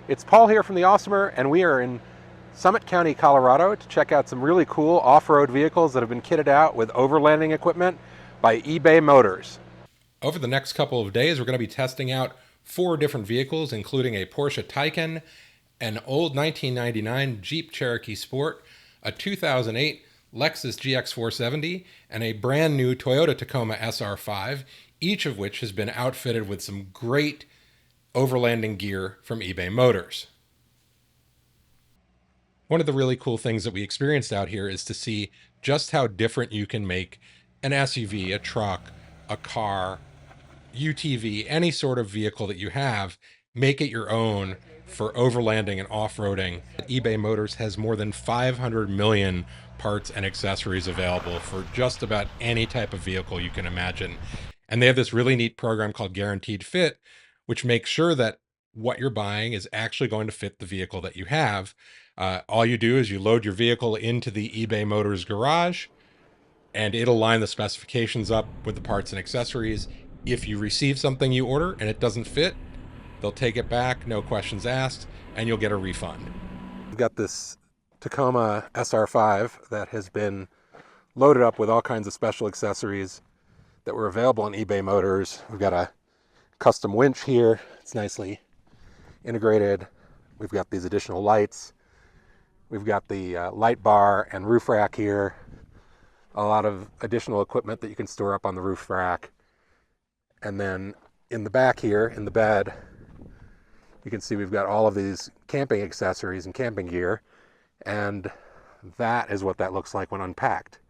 It's Paul here from the Awesomer, and we are in Summit County, Colorado to check out some really cool off-road vehicles that have been kitted out with overlanding equipment by eBay Motors. Over the next couple of days, we're going to be testing out 4 different vehicles, including a Porsche Taycan, an old 1999 Jeep Cherokee Sport, a 2008 Lexus GX470, and a brand new Toyota Tacoma SR5, each of which has been outfitted with some great overlanding gear from eBay Motors. One of the really cool things that we experienced out here is to see just how different you can make an SUV, a truck, a car, UTV, any sort of vehicle that you have, make it your own for overlanding and off-roading. eBay Motors has more than 500 million parts and accessories available for just about any type of vehicle you can imagine. And they have this really neat program called Guaranteed Fit, which makes sure that what you're buying is actually going to fit the vehicle that you have. All you do is you load your vehicle into the eBay Motors garage, and it'll line the specifications up with the parts and accessories. If you receive something you order and it doesn't fit, they'll take it back, no questions asked, and you'll get a refund. We've got this Tacoma SR5 that has been loaded up with all kinds of special accessories that were available on eBay Motors. We've got a custom winch here. It's nicely integrated. We've got these additional lights. We've got the light bar and roof rack here. A lot of additional equipment that you can store up on the roof rack. And then in the back here, in the bed, you can see we've got all of these camping accessories and camping gear. And that is what that looks like when unpacked.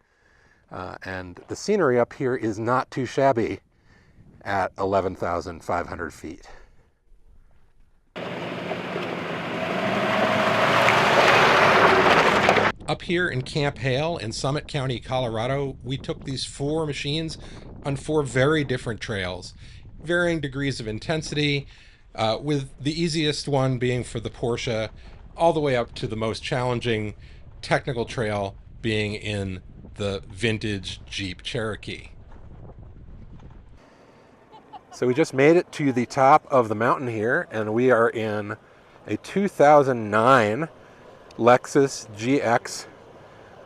And the scenery up here is not too shabby at 11,500 feet. Up here in Camp Hale in Summit County, Colorado, we took these 4 machines on 4 very different trails, varying degrees of intensity, with the easiest one being for the Porsche, all the way up to the most challenging technical trail being in the vintage Jeep Cherokee. So we just made it to the top of the mountain here, and we are in a 2009 Lexus GX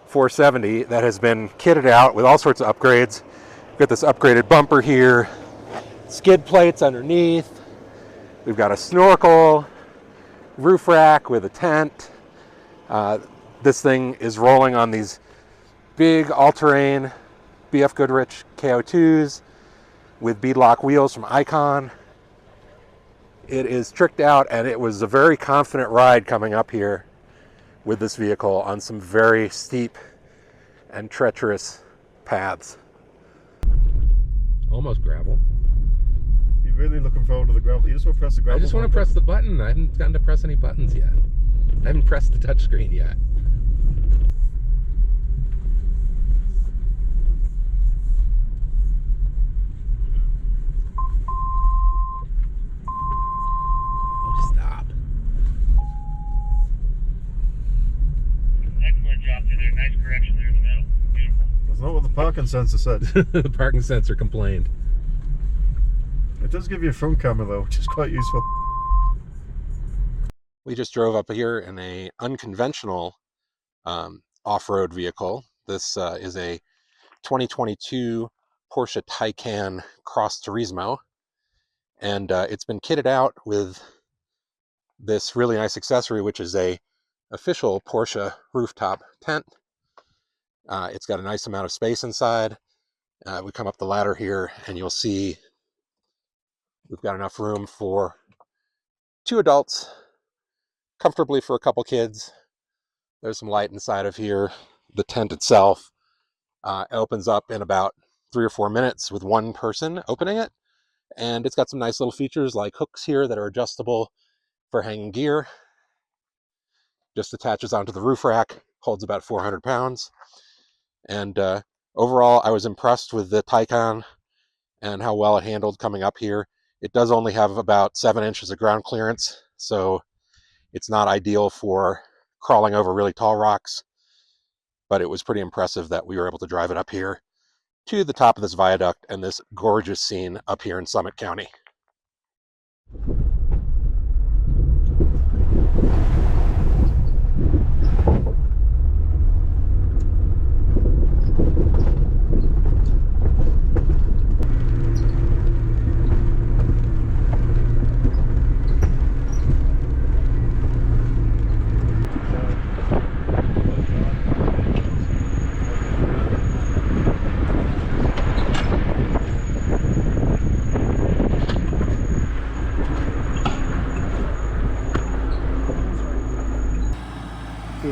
470 that has been kitted out with all sorts of upgrades. We've got this upgraded bumper here, skid plates underneath. We've got a snorkel, roof rack with a tent. This thing is rolling on these big all-terrain BF Goodrich KO2s with beadlock wheels from Icon. It is tricked out, and it was a very confident ride coming up here with this vehicle on some very steep and treacherous paths. Almost gravel. You're really looking forward to the gravel. You just want to press the gravel. I just want to press the button. I haven't gotten to press any buttons yet. I haven't pressed the touchscreen yet. Nice correction there in the middle. Beautiful. That's not what the parking sensor said. The parking sensor complained. It does give you a front camera though, which is quite useful. We just drove up here in a unconventional off-road vehicle. This is a 2022 Porsche Taycan Cross Turismo, and it's been kitted out with this really nice accessory, which is a official Porsche rooftop tent. It's got a nice amount of space inside. We come up the ladder here and you'll see we've got enough room for 2 adults, comfortably for a couple kids. There's some light inside of here. The tent itself opens up in about 3 or 4 minutes with one person opening it. And it's got some nice little features like hooks here that are adjustable for hanging gear. Just attaches onto the roof rack, holds about 400 pounds. And overall, I was impressed with the Taycan and how well it handled coming up here. It does only have about 7 inches of ground clearance, so it's not ideal for crawling over really tall rocks, but it was pretty impressive that we were able to drive it up here to the top of this viaduct and this gorgeous scene up here in Summit County.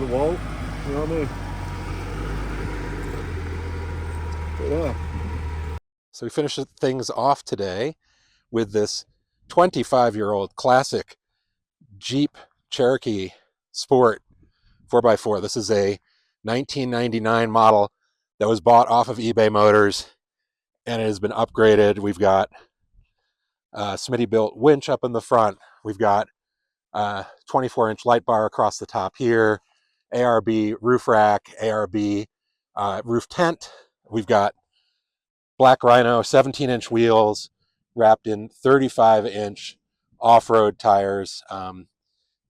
through the wall. You know what I mean? But yeah. So we finished things off today with this 25-year-old classic Jeep Cherokee Sport 4x4. This is a 1999 model that was bought off of eBay Motors, and it has been upgraded. We've got a Smitty built winch up in the front. We've got a 24-inch light bar across the top here, ARB roof rack, ARB roof tent. We've got Black Rhino 17-inch wheels wrapped in 35-inch off-road tires.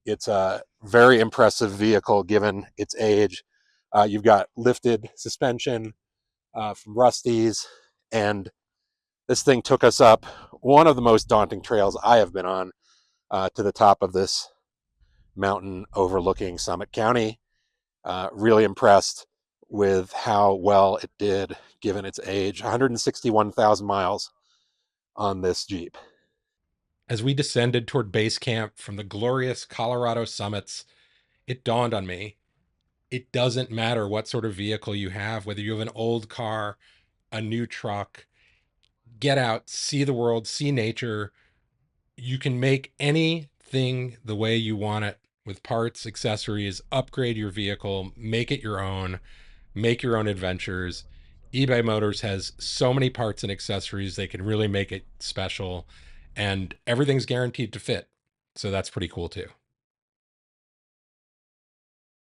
It's a very impressive vehicle given its age. You've got lifted suspension from Rusty's, and this thing took us up one of the most daunting trails I have been on, to the top of this mountain overlooking Summit County. Really impressed with how well it did given its age. 161,000 miles on this Jeep. As we descended toward base camp from the glorious Colorado summits, it dawned on me, it doesn't matter what sort of vehicle you have, whether you have an old car, a new truck, get out, see the world, see nature. You can make anything the way you want it with parts, accessories, upgrade your vehicle, make it your own, make your own adventures. eBay Motors has so many parts and accessories, they can really make it special, and everything's guaranteed to fit. So that's pretty cool too.